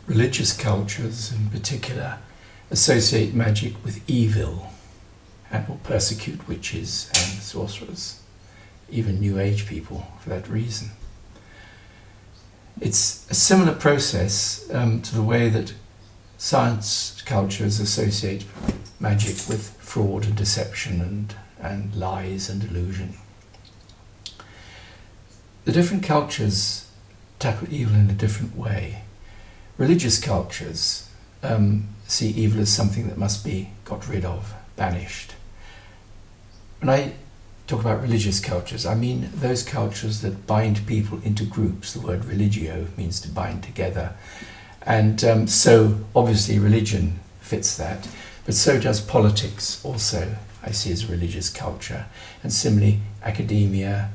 Religious cultures in particular associate magic with evil and will persecute witches and sorcerers, even New Age people for that reason. It's a similar process to the way that science cultures associate magic with fraud and deception and lies and illusion. The different cultures tackle evil in a different way. Religious cultures see evil as something that must be got rid of, banished. When I talk about religious cultures, I mean those cultures that bind people into groups. The word religio means to bind together. And so obviously religion fits that, but so does politics also, I see as a religious culture. And similarly, academia,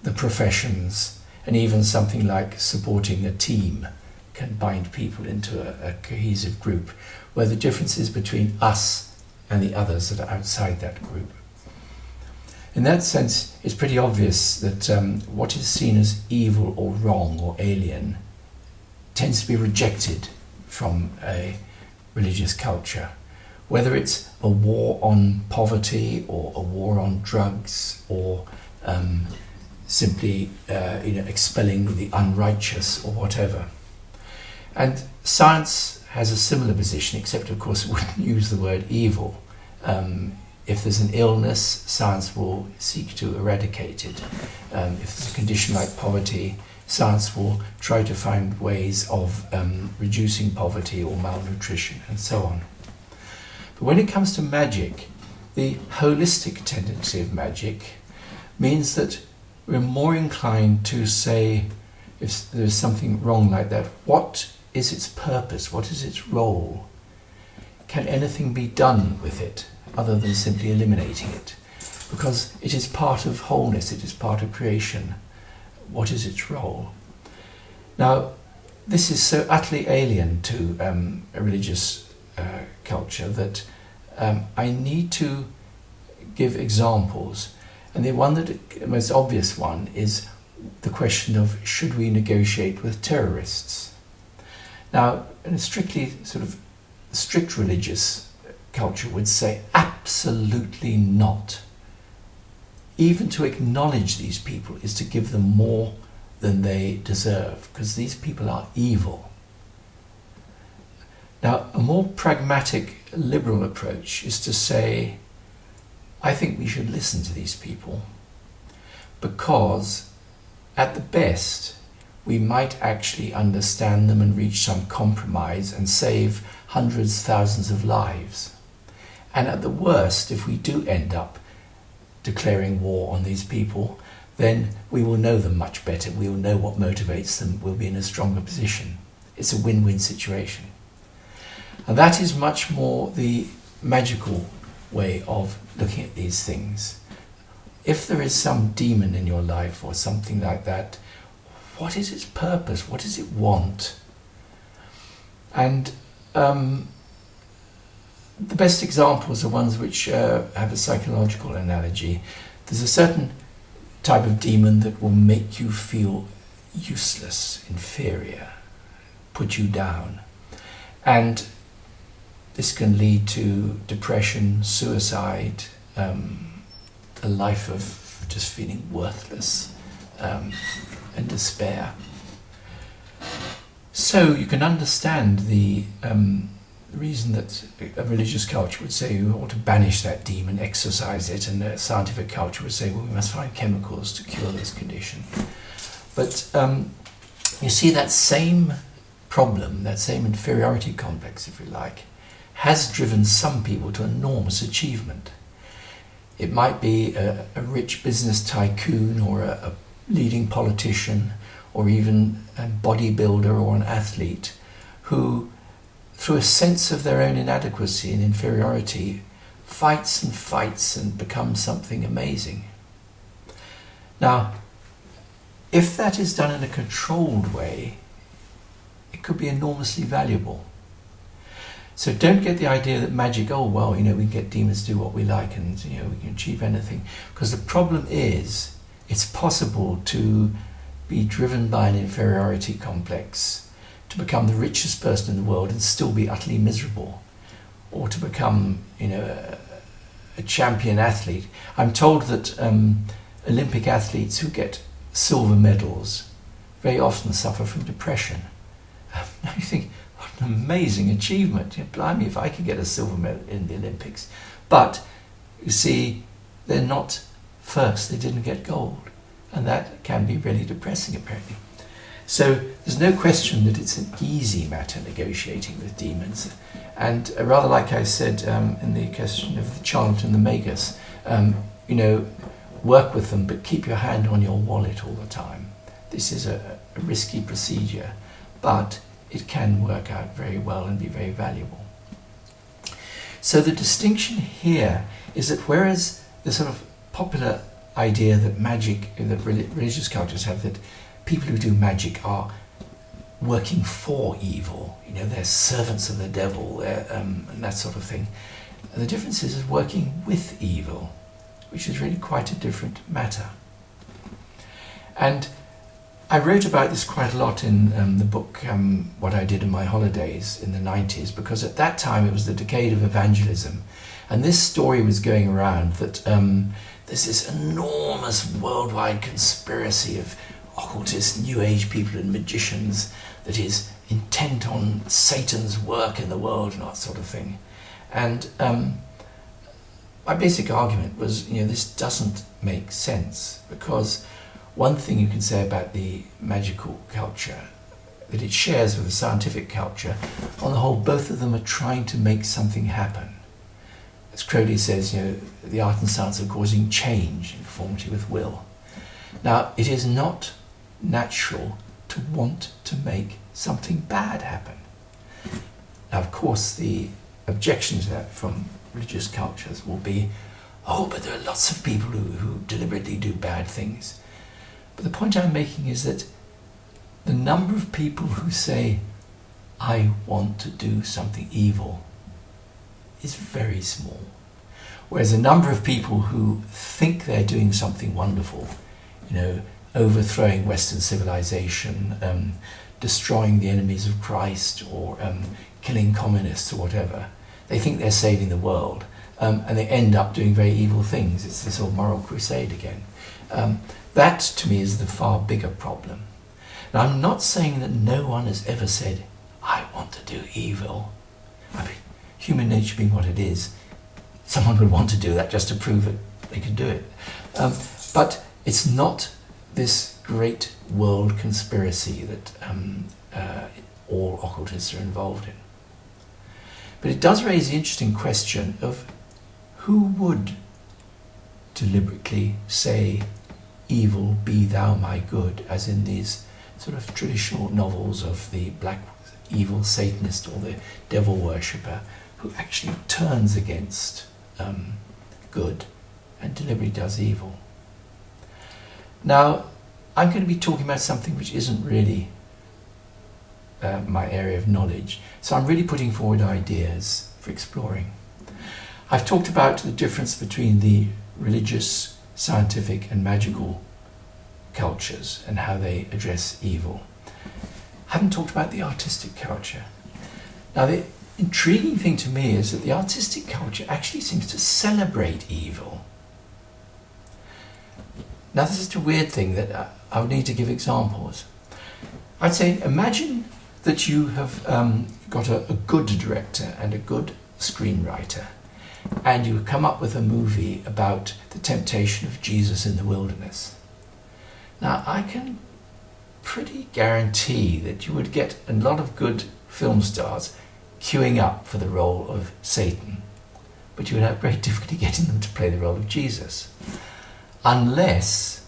the professions, and even something like supporting a team can bind people into a cohesive group where the differences between us and the others that are outside that group. In that sense, it's pretty obvious that what is seen as evil or wrong or alien tends to be rejected from a religious culture. Whether it's a war on poverty or a war on drugs or simply expelling the unrighteous or whatever. And science has a similar position, except of course it wouldn't use the word evil. If there's an illness, science will seek to eradicate it. If there's a condition like poverty, science will try to find ways of reducing poverty or malnutrition and so on. But when it comes to magic, the holistic tendency of magic means that we're more inclined to say, if there's something wrong like that, what is its purpose? What is its role? Can anything be done with it other than simply eliminating it? Because it is part of wholeness, it is part of creation. What is its role? Now, this is so utterly alien to a religious culture that I need to give examples. And the most obvious one is the question of, should we negotiate with terrorists? Now, in a strict religious culture would say absolutely not. Even to acknowledge these people is to give them more than they deserve, because these people are evil. Now, a more pragmatic liberal approach is to say, I think we should listen to these people, because at the best we might actually understand them and reach some compromise and save hundreds, thousands of lives. And at the worst, if we do end up declaring war on these people, then we will know them much better. We will know what motivates them. We'll be in a stronger position. It's a win-win situation. And that is much more the magical way of looking at these things. If there is some demon in your life or something like that, what is its purpose? What does it want? And the best examples are ones which have a psychological analogy. There's a certain type of demon that will make you feel useless, inferior, put you down. And this can lead to depression, suicide, a life of just feeling worthless and despair. So you can understand the reason that a religious culture would say you ought to banish that demon, exorcise it, and a scientific culture would say, well, we must find chemicals to cure this condition. But you see, that same problem, that same inferiority complex, if you like, has driven some people to enormous achievement. It might be a rich business tycoon or a leading politician or even a bodybuilder or an athlete who, through a sense of their own inadequacy and inferiority, fights and becomes something amazing. Now, if that is done in a controlled way, it could be enormously valuable. So don't get the idea that magic, oh well, we can get demons to do what we like and we can achieve anything. Because the problem is, it's possible to be driven by an inferiority complex, to become the richest person in the world and still be utterly miserable, or to become, a champion athlete. I'm told that Olympic athletes who get silver medals very often suffer from depression. You think, what an amazing achievement. Blimey, if I could get a silver medal in the Olympics. But, you see, they're not first. They didn't get gold. And that can be really depressing, apparently. So there's no question that it's an easy matter negotiating with demons. And rather like I said in the question of the charlatan, the magus, work with them, but keep your hand on your wallet all the time. This is a risky procedure, but it can work out very well and be very valuable. So the distinction here is that whereas the sort of popular idea that magic, that religious cultures have, that people who do magic are working for evil, they're servants of the devil, and that sort of thing. And the difference is working with evil, which is really quite a different matter. And I wrote about this quite a lot in the book What I Did in My Holidays in the 90s, because at that time it was the decade of evangelism, and this story was going around that there's this enormous worldwide conspiracy of occultists, New Age people and magicians that is intent on Satan's work in the world and that sort of thing. And my basic argument was, this doesn't make sense, because one thing you can say about the magical culture that it shares with the scientific culture, on the whole, both of them are trying to make something happen. As Crowley says, the art and science are causing change in conformity with will. Now, it is not natural to want to make something bad happen. Now, of course, the objection to that from religious cultures will be, but there are lots of people who deliberately do bad things. But the point I'm making is that the number of people who say, I want to do something evil, is very small. Whereas the number of people who think they're doing something wonderful, overthrowing Western civilization, destroying the enemies of Christ, or killing communists or whatever, they think they're saving the world, and they end up doing very evil things. It's this old moral crusade again. That, to me, is the far bigger problem. Now, I'm not saying that no one has ever said, I want to do evil. I mean, human nature being what it is, someone would want to do that just to prove that they could do it. But it's not this great world conspiracy that all occultists are involved in. But it does raise the interesting question of who would deliberately say, evil be thou my good, as in these sort of traditional novels of the black evil Satanist or the devil worshipper, who actually turns against good and deliberately does evil. Now, I'm going to be talking about something which isn't really my area of knowledge, so I'm really putting forward ideas for exploring. I've talked about the difference between the religious, scientific and magical cultures and how they address evil. I haven't talked about the artistic culture. Now, the intriguing thing to me is that the artistic culture actually seems to celebrate evil. Now, this is a weird thing that I would need to give examples. I'd say, imagine that you have got a good director and a good screenwriter, and you come up with a movie about the temptation of Jesus in the wilderness. Now, I can pretty guarantee that you would get a lot of good film stars queuing up for the role of Satan, but you would have great difficulty getting them to play the role of Jesus, unless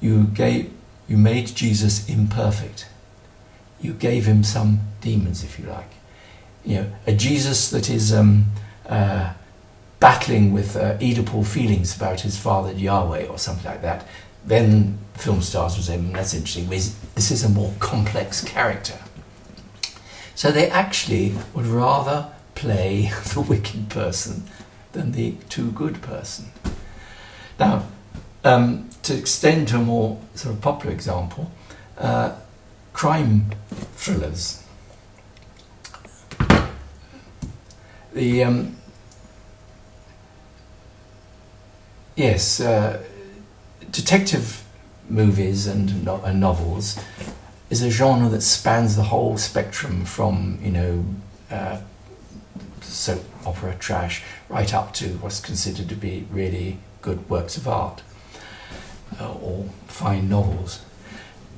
you made Jesus imperfect. You gave him some demons, if you like. A Jesus that is battling with Oedipal feelings about his father Yahweh or something like that. Then film stars would say, that's interesting, this is a more complex character. So they actually would rather play the wicked person than the too good person. Now, to extend to a more sort of popular example, crime thrillers. The detective movies and novels is a genre that spans the whole spectrum from, soap opera trash right up to what's considered to be really good works of art or fine novels.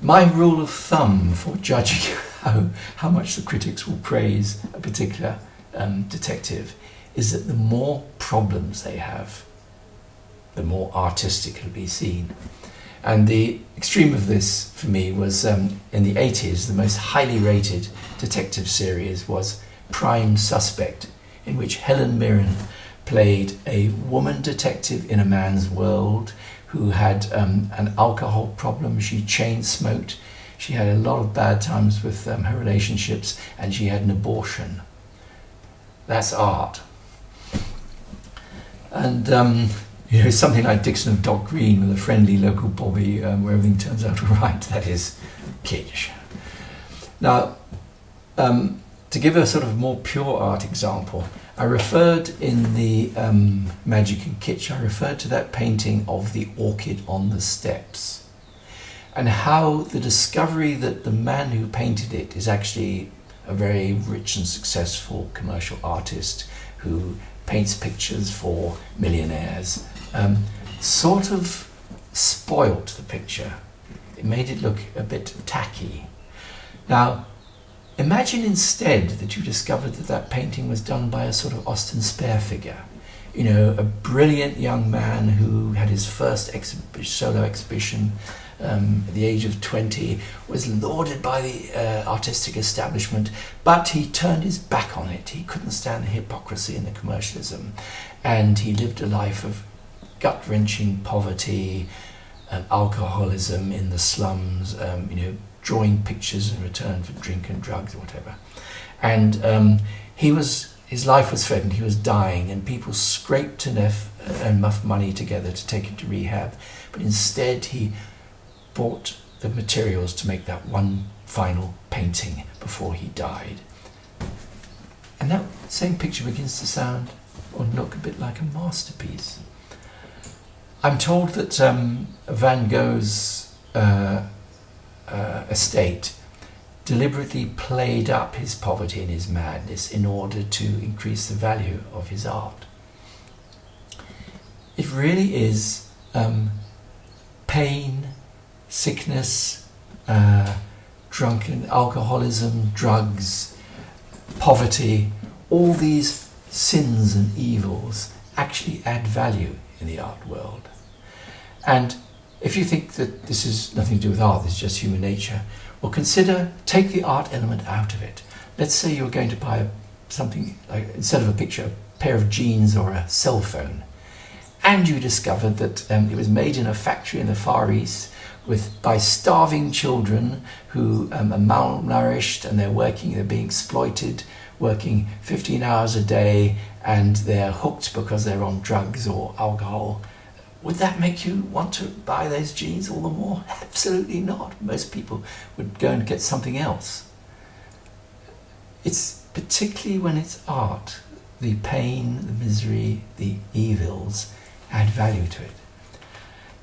My rule of thumb for judging how much the critics will praise a particular detective is that the more problems they have, the more artistic it'll be seen. And the extreme of this for me was in the 80s, the most highly rated detective series was Prime Suspect, in which Helen Mirren played a woman detective in a man's world who had an alcohol problem. She chain smoked, she had a lot of bad times with her relationships, and she had an abortion. That's art. And something like Dixon of Dock Green with a friendly local bobby where everything turns out all right, that is kitsch. Now, to give a sort of more pure art example, I referred in the Magic and Kitsch, I referred to that painting of the orchid on the steps, and how the discovery that the man who painted it is actually a very rich and successful commercial artist who paints pictures for millionaires, sort of spoilt the picture. It made it look a bit tacky. Now, imagine instead that you discovered that that painting was done by a sort of Austin Spare figure. A brilliant young man who had his first solo exhibition at the age of 20, was lauded by the artistic establishment, but he turned his back on it. He couldn't stand the hypocrisy and the commercialism, and he lived a life of gut-wrenching poverty and alcoholism in the slums, drawing pictures in return for drink and drugs or whatever. And his life was threatened, he was dying, and people scraped enough money together to take him to rehab, but instead he bought the materials to make that one final painting before he died. And that same picture begins to sound or look a bit like a masterpiece. I'm told that Van Gogh's estate deliberately played up his poverty and his madness in order to increase the value of his art. It really is pain, sickness, drunken alcoholism, drugs, poverty, all these sins and evils actually add value in the art world. And if you think that this is nothing to do with art, this is just human nature, well, take the art element out of it. Let's say you're going to buy something, like, instead of a picture, a pair of jeans or a cell phone, and you discovered that it was made in a factory in the Far East by starving children who are malnourished, and they're being exploited, working 15 hours a day, and they're hooked because they're on drugs or alcohol. Would that make you want to buy those jeans all the more? Absolutely not. Most people would go and get something else. It's particularly when it's art, the pain, the misery, the evils add value to it.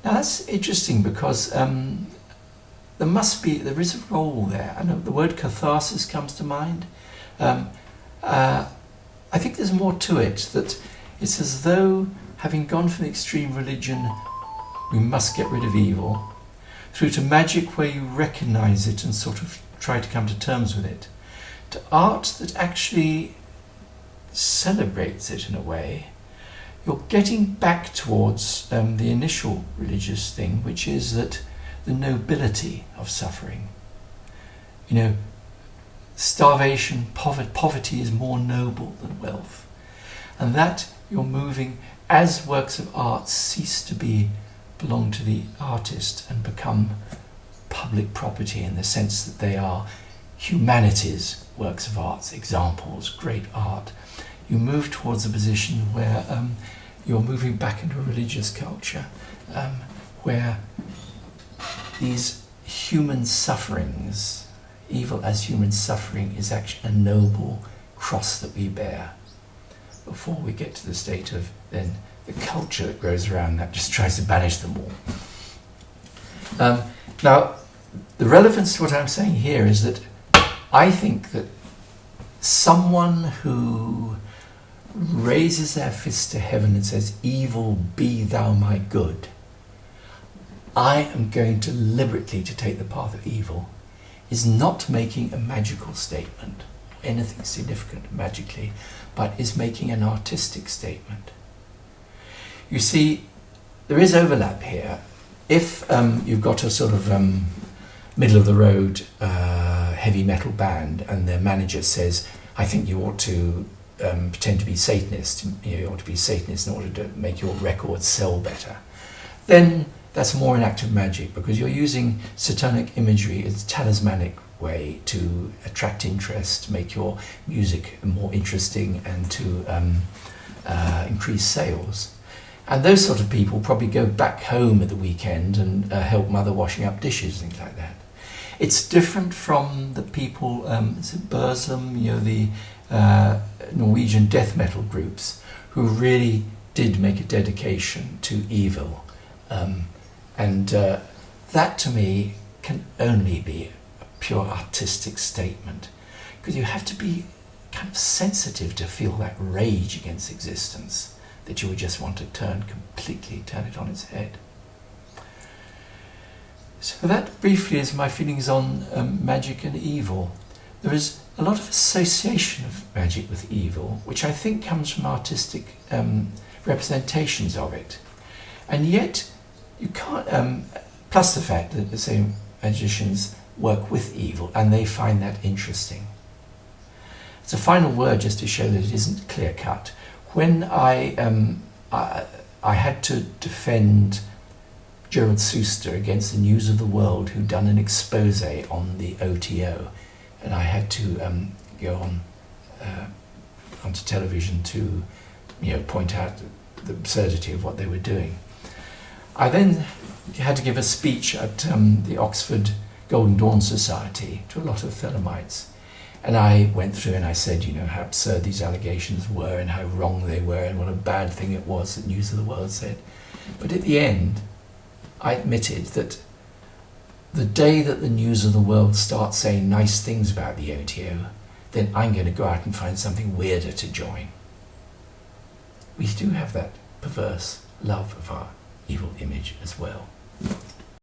Now that's interesting because there is a role there. I know the word catharsis comes to mind. I think there's more to it, that it's as though, having gone from the extreme religion, we must get rid of evil, through to magic where you recognise it and sort of try to come to terms with it, to art that actually celebrates it in a way, you're getting back towards the initial religious thing, which is that the nobility of suffering. Starvation, poverty is more noble than wealth. And that you're moving, as works of art cease to belong to the artist and become public property in the sense that they are humanities works of art, examples, great art. You move towards a position where you're moving back into a religious culture where these human sufferings evil as human suffering is actually a noble cross that we bear, before we get to the state of then the culture that grows around that just tries to banish them all. Now, the relevance to what I'm saying here is that I think that someone who raises their fist to heaven and says, "Evil, be thou my good," I am going deliberately to take the path of evil, is not making a magical statement, anything significant magically, but is making an artistic statement. You see, there is overlap here. If you've got a sort of middle of the road heavy metal band and their manager says, "I think you ought to pretend to be Satanist, you ought to be Satanist in order to make your records sell better," then that's more an act of magic, because you're using satanic imagery as a talismanic way to attract interest, make your music more interesting, and to increase sales. And those sort of people probably go back home at the weekend and help mother washing up dishes, things like that. It's different from the people, is it Burzum, the Norwegian death metal groups, who really did make a dedication to evil. And that to me can only be a pure artistic statement, because you have to be kind of sensitive to feel that rage against existence, that you would just want to turn it on its head. So that briefly is my feelings on magic and evil. There is a lot of association of magic with evil, which I think comes from artistic representations of it. And yet, you can't, plus the fact that the same magicians work with evil and they find that interesting. It's a final word just to show that it isn't clear cut. When I had to defend Gerald Suster against the News of the World, who'd done an expose on the OTO, and I had to go on onto television to point out the absurdity of what they were doing. I then had to give a speech at the Oxford Golden Dawn Society to a lot of Thelemites. And I went through and I said, how absurd these allegations were and how wrong they were and what a bad thing it was that News of the World said. But at the end, I admitted that the day that the News of the World starts saying nice things about the OTO, then I'm going to go out and find something weirder to join. We do have that perverse love of our evil image as well.